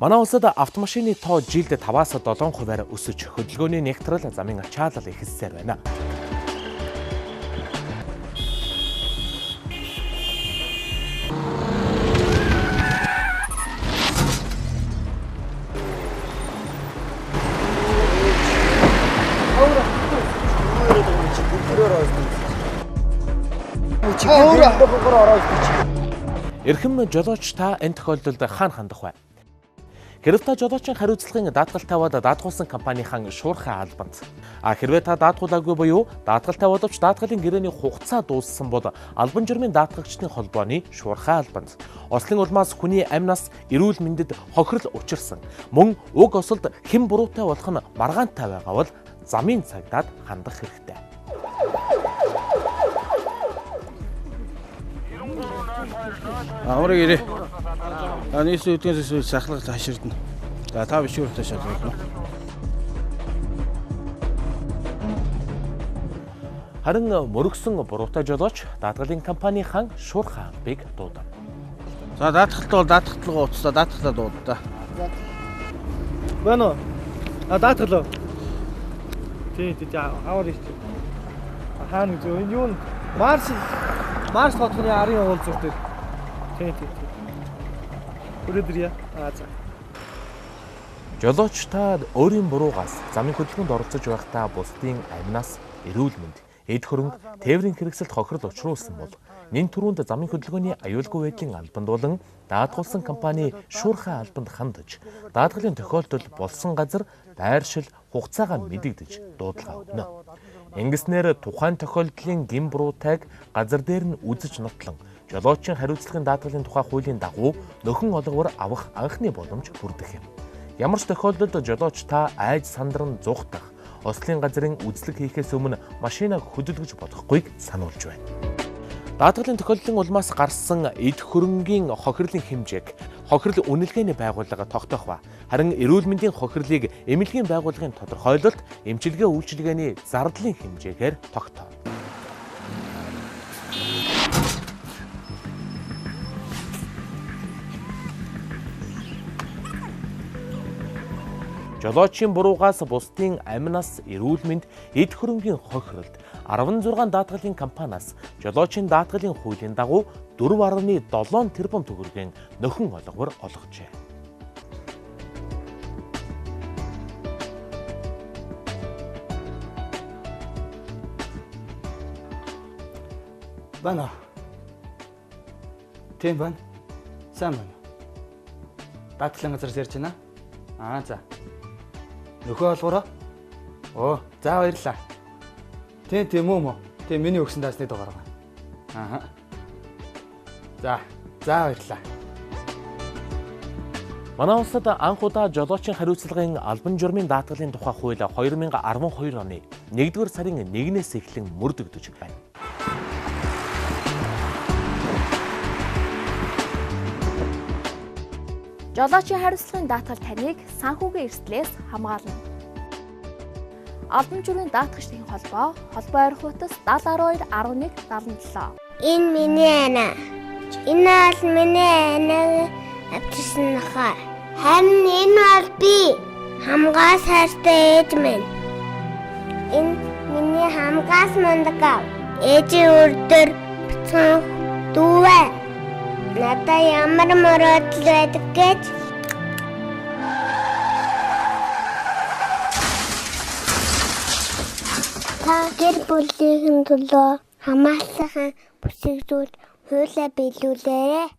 Манай улсад автомашины тоо жилд 5-аас 7%-аар өсөж, хөдөлгөөний нэгтрэл замын ачаалал ихэлсээр байна. Эрхэм жолооч та энэ тохиолдолд хаана хандах вэ? Хэрвээ та жолоочийн хариуцлагын даатгалтай таваад даатгуулсан компанийн шуурхай албанд хэрвээ та даатгуулаагүй буюу даатгалтай боловч даатгалын гэрээний хугацаа дууссан бол албан журмын даатгагчдын холбооны шуурхай албанд ослын улмаас хүний амнаас эрүүл мэндэд хохирол учирсан мөн уг осолд хэн буруутай болох нь маргаантай байгаа бол замын цагдаад хандах хэрэгтэй. Авраг ирээ. Нийс үдгээс сахлах хаширдна. За та биш үүртэй шалгана. Харин мөрөгсөн буруутай жолооч даатгалын компанийн шуурхай албыг дуудав. За даатгалт бол даатгалгаа уцаа даатгалаа дуудаа. Байна уу? Даатгал. Тий аваар ирч. Хаана гэж юу Марс хотхны арын уулзалт дээр. Тий. Өрөөдрья. За. Жолооч та өөрийн буруугаас замын хөдөлгөөнд оролцож байхдаа бусдын амнаас эрүүл мэнд, эд хөрөнгө, тээврийн хэрэгсэлд хохирол учруулсан бол нэн түрүүнд замын хөдөлгөөний аюулгүй байдлын албанд болон даатгуулсан компани шуурхай албанд хандаж, даатгалын тохиолдол болсон газар байршил хугацаагаа мэдэгдэж дуудлага өгнө. Ингэснээр тухайн тохиолдлын гин буруутайг газар дээр нь үзэж нотлон жолоочийн хариуцлагын даатгалын тухай хуулийн дагуу нөхөн олгоор авах анхны боломж бүрдэх юм. Ямар ч тохиолдолд жолооч та айж сандран зугтах, ослын газрын үзлэг хийхээс өмнө машинаа хөдөлгөж болохгүйг сануулж байна. Даатгалын тохиолдлын улмаас гарсан эд хөрөнгийн хохирлын хэмжээг хохирол үнэлгээний байгууллага тогтоох ба харин эрүүл мэндийн хохирлыг эмнэлгийн байгууллагын тодорхойлолт эмчилгээ үйлчилгээний зардлын хэмжээгээр тогтоо. Жолоочийн буруугаас бусдын амнаас эрүүл мэнд, эд хөрөнгийн хохиролд 16 даатгалын компаниас жолоочийн даатгалын хуулийн дагуу 4.7 тэрбум төгрөгийн нөхөн олгоор олгожээ. Байна. Тийм байна. Сайн байна. Даатгалын газар ярьж байна. За. Нөхөө олгороо. За баярлаа. Тийм үү. Тийм миний өгсөн даасны дугаар байна. За баярлаа. Манай улсад анх удаа жолоочийн хариуцлагын албан журмын даатгалын тухай хууль 2012 оны 1-р сарын 1-ээс эхлэн мөрдөгдөж байна. Жолоочийн хариуцлагын даатгал таныг санхүүгийн эрсдлээс хамгаална. Албан журмын даатгагчдын холбоо ойр хуудас 7012 11 77. Энэ миний ана. Энэ бол миний анаг авчирсан нохой. Харин энэ бол би хамгаас хайртай ээж минь. Энэ миний хамгаас мундаг аав. Ээжийн үрдэр бицэн дүүвэ. Надаа ямар мөрөдөл байдаг гэж та гэр бүлийн төлөө хамааллын бүсэгдүүл хуулиа биелүүлээрэй.